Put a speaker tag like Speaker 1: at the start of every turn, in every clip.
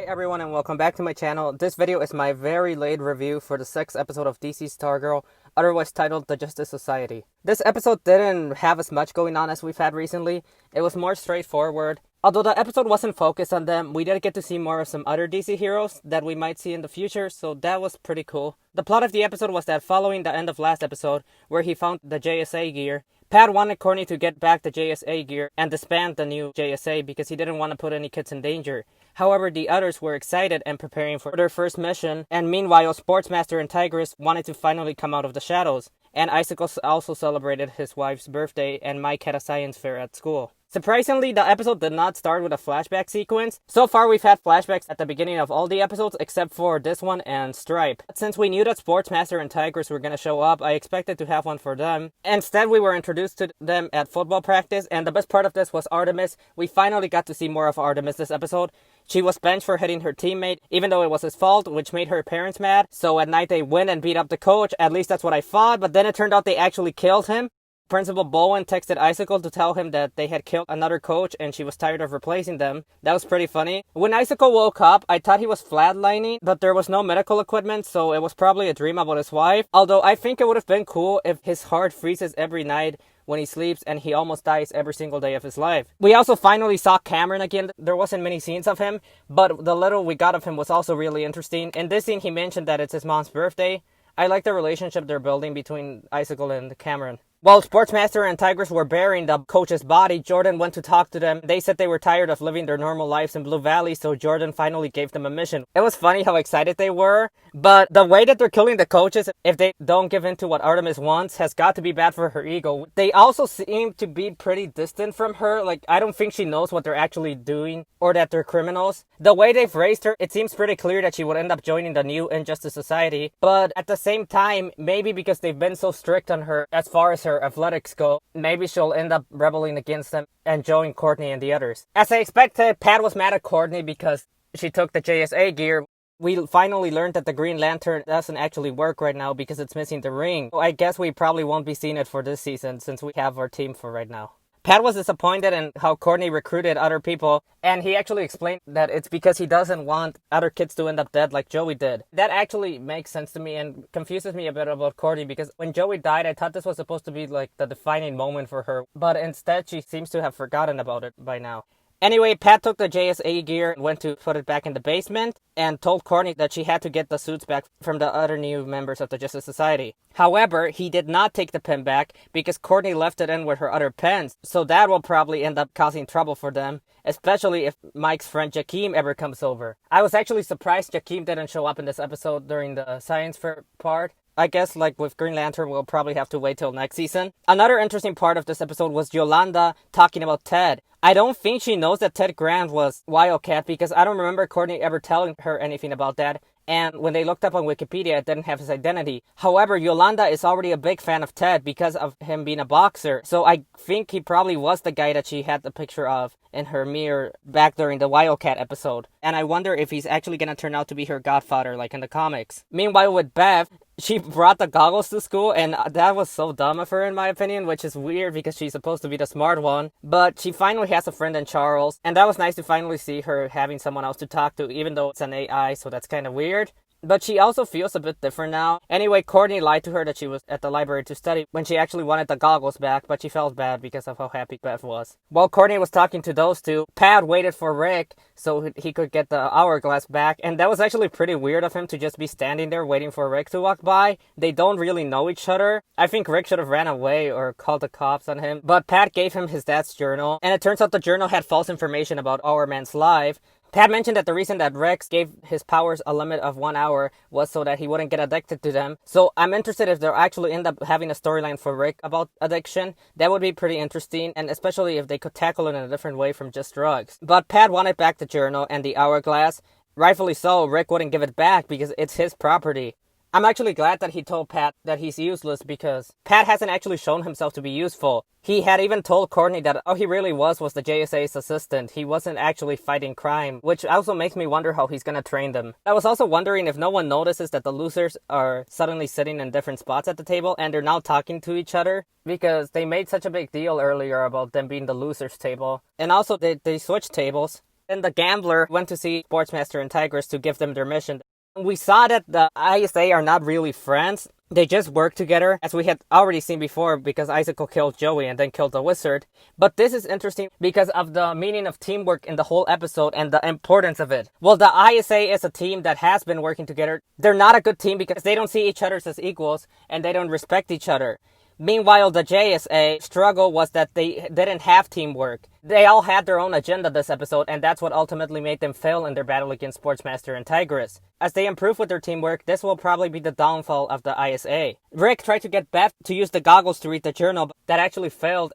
Speaker 1: everyone and welcome back to my channel. This video is my very late review for the 6th episode of DC's Stargirl, otherwise titled The Justice Society. This episode didn't have as much going on as we've had recently. It was more straightforward. Although the episode wasn't focused on them, we did get to see more of some other DC heroes that we might see in the future, so that was pretty cool. The plot of the episode was that following the end of last episode, where he found the JSA gear, Pat wanted Courtney to get back the JSA gear and disband the new JSA because he didn't want to put any kids in danger. However, the others were excited and preparing for their first mission, and meanwhile, Sportsmaster and Tigress wanted to finally come out of the shadows, and Icicle also celebrated his wife's birthday, and Mike had a science fair at school. Surprisingly, the episode did not start with a flashback sequence. So far, we've had flashbacks at the beginning of all the episodes except for this one and Stripe. Since we knew that Sportsmaster and Tigress were going to show up, I expected to have one for them. Instead, we were introduced to them at football practice, and the best part of this was Artemis. We finally got to see more of Artemis this episode. She was benched for hitting her teammate, even though it was his fault, which made her parents mad. So at night they went and beat up the coach, at least that's what I thought, but then it turned out they actually killed him. Principal Bowen texted Icicle to tell him that they had killed another coach and she was tired of replacing them. That was pretty funny. When Icicle woke up, I thought he was flatlining, but there was no medical equipment, so it was probably a dream about his wife. Although I think it would have been cool if his heart freezes every night when he sleeps and he almost dies every single day of his life. We also finally saw Cameron again. There wasn't many scenes of him, but the little we got of him was also really interesting. In this scene, he mentioned that it's his mom's birthday. I like the relationship they're building between Icicle and Cameron. While Sportsmaster and Tigress were burying the coach's body, Jordan went to talk to them. They said they were tired of living their normal lives in Blue Valley, so Jordan finally gave them a mission. It was funny how excited they were, but the way that they're killing the coaches, if they don't give in to what Artemis wants, has got to be bad for her ego. They also seem to be pretty distant from her. Like, I don't think she knows what they're actually doing or that they're criminals. The way they've raised her, it seems pretty clear that she would end up joining the new Injustice Society, but at the same time, maybe because they've been so strict on her as far as her athletics go, maybe she'll end up rebelling against them and join Courtney and the others. As I expected, Pat was mad at Courtney because she took the JSA gear. We finally learned that the Green Lantern doesn't actually work right now because it's missing the ring. So I guess we probably won't be seeing it for this season since we have our team for right now. Pat was disappointed in how Courtney recruited other people, and he actually explained that it's because he doesn't want other kids to end up dead like Joey did. That actually makes sense to me and confuses me a bit about Courtney because when Joey died, I thought this was supposed to be like the defining moment for her, but instead she seems to have forgotten about it by now. Anyway, Pat took the JSA gear and went to put it back in the basement and told Courtney that she had to get the suits back from the other new members of the Justice Society. However, he did not take the pen back because Courtney left it in with her other pens, so that will probably end up causing trouble for them, especially if Mike's friend Jakeem ever comes over. I was actually surprised Jakeem didn't show up in this episode during the science fair part. I guess, like with Green Lantern, we'll probably have to wait till next season. Another interesting part of this episode was Yolanda talking about Ted. I don't think she knows that Ted Grant was Wildcat because I don't remember Courtney ever telling her anything about that. And when they looked up on Wikipedia, it didn't have his identity. However, Yolanda is already a big fan of Ted because of him being a boxer. So I think he probably was the guy that she had the picture of in her mirror back during the Wildcat episode. And I wonder if he's actually going to turn out to be her godfather like in the comics. Meanwhile, with Beth, she brought the goggles to school, and that was so dumb of her in my opinion, which is weird because she's supposed to be the smart one. But she finally has a friend in Charles, and that was nice to finally see her having someone else to talk to, even though it's an AI, so that's kind of weird. But she also feels a bit different now. Anyway, Courtney lied to her that she was at the library to study when she actually wanted the goggles back, but she felt bad because of how happy Beth was. While Courtney was talking to those two, Pat waited for Rick so he could get the hourglass back, and that was actually pretty weird of him to just be standing there waiting for Rick to walk by. They don't really know each other. I think Rick should have ran away or called the cops on him, but Pat gave him his dad's journal, and it turns out the journal had false information about Our Man's life. Pat mentioned that the reason that Rex gave his powers a limit of 1 hour was so that he wouldn't get addicted to them. So I'm interested if they'll actually end up having a storyline for Rick about addiction. That would be pretty interesting, and especially if they could tackle it in a different way from just drugs. But Pat wanted back the journal and the hourglass. Rightfully so, Rick wouldn't give it back because it's his property. I'm actually glad that he told Pat that he's useless because Pat hasn't actually shown himself to be useful. He had even told Courtney that all he really was the JSA's assistant. He wasn't actually fighting crime, which also makes me wonder how he's gonna train them. I was also wondering if no one notices that the losers are suddenly sitting in different spots at the table and they're now talking to each other because they made such a big deal earlier about them being the losers table. And also they switched tables. Then the gambler went to see Sportsmaster and Tigress to give them their mission. We saw that the ISA are not really friends. They just work together, as we had already seen before, because Icicle killed Joey and then killed the wizard. But this is interesting because of the meaning of teamwork in the whole episode and the importance of it. Well, the ISA is a team that has been working together. They're not a good team because they don't see each other as equals and they don't respect each other. Meanwhile, the JSA struggle was that they didn't have teamwork. They all had their own agenda this episode, and that's what ultimately made them fail in their battle against Sportsmaster and Tigress. As they improve with their teamwork, this will probably be the downfall of the ISA. Rick tried to get Beth to use the goggles to read the journal, but that actually failed.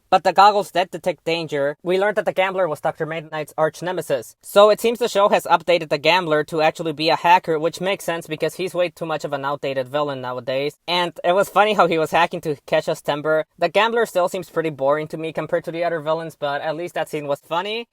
Speaker 1: But the goggles did detect danger. We learned that the gambler was Dr. Midnight's arch-nemesis. So it seems the show has updated the gambler to actually be a hacker, which makes sense because he's way too much of an outdated villain nowadays. And it was funny how he was hacking to Kesha's timber. The gambler still seems pretty boring to me compared to the other villains, but at least that scene was funny.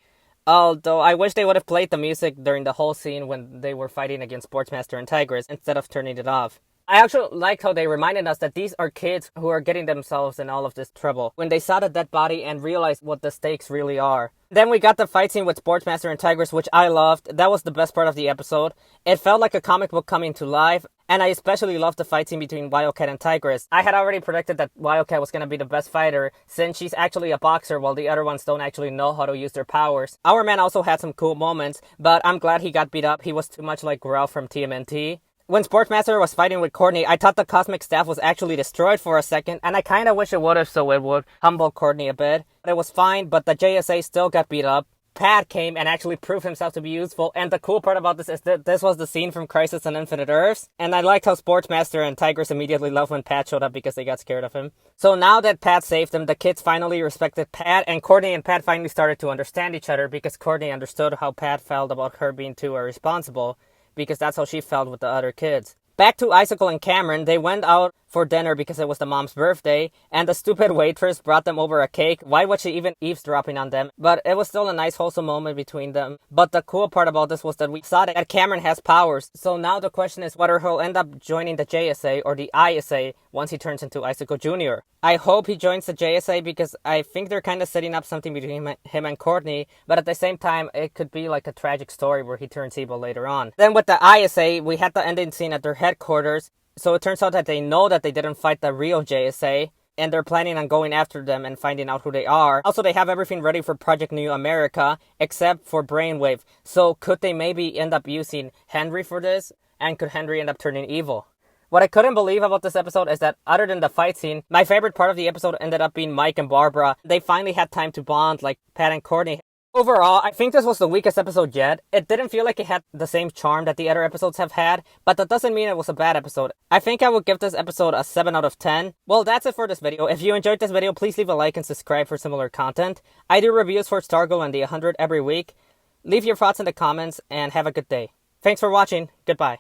Speaker 1: Although I wish they would have played the music during the whole scene when they were fighting against Sportsmaster and Tigress instead of turning it off. I actually liked how they reminded us that these are kids who are getting themselves in all of this trouble when they saw the dead body and realized what the stakes really are. Then we got the fight scene with Sportsmaster and Tigress, which I loved. That was the best part of the episode. It felt like a comic book coming to life, and I especially loved the fight scene between Wildcat and Tigress. I had already predicted that Wildcat was going to be the best fighter since she's actually a boxer while the other ones don't actually know how to use their powers. Our man also had some cool moments, but I'm glad he got beat up. He was too much like Ralph from TMNT. When Sportsmaster was fighting with Courtney, I thought the cosmic staff was actually destroyed for a second, and I kinda wish it would've so it would humble Courtney a bit. It was fine, but the JSA still got beat up. Pat came and actually proved himself to be useful, and the cool part about this is that this was the scene from Crisis on Infinite Earths, and I liked how Sportsmaster and Tigress immediately loved when Pat showed up because they got scared of him. So now that Pat saved them, the kids finally respected Pat, and Courtney and Pat finally started to understand each other because Courtney understood how Pat felt about her being too irresponsible, because that's how she felt with the other kids. Back to Icicle and Cameron, they went out for dinner because it was the mom's birthday, and the stupid waitress brought them over a cake. Why was she even eavesdropping on them? But it was still a nice wholesome moment between them. But the cool part about this was that we saw that Cameron has powers, so now the question is whether he'll end up joining the JSA or the ISA once he turns into Icicle Jr. I hope he joins the JSA because I think they're kind of setting up something between him and Courtney, but at the same time, it could be like a tragic story where he turns evil later on. Then with the ISA, we had the ending scene at their headquarters. So it turns out that they know that they didn't fight the real JSA, and they're planning on going after them and finding out who they are. Also, they have everything ready for Project New America, except for Brainwave. So could they maybe end up using Henry for this? And could Henry end up turning evil? What I couldn't believe about this episode is that other than the fight scene, my favorite part of the episode ended up being Mike and Barbara. They finally had time to bond like Pat and Courtney. Overall, I think this was the weakest episode yet. It didn't feel like it had the same charm that the other episodes have had, but that doesn't mean it was a bad episode. I think I would give this episode a 7 out of 10. Well, that's it for this video. If you enjoyed this video, please leave a like and subscribe for similar content. I do reviews for Stargirl and the 100 every week. Leave your thoughts in the comments and have a good day. Thanks for watching. Goodbye.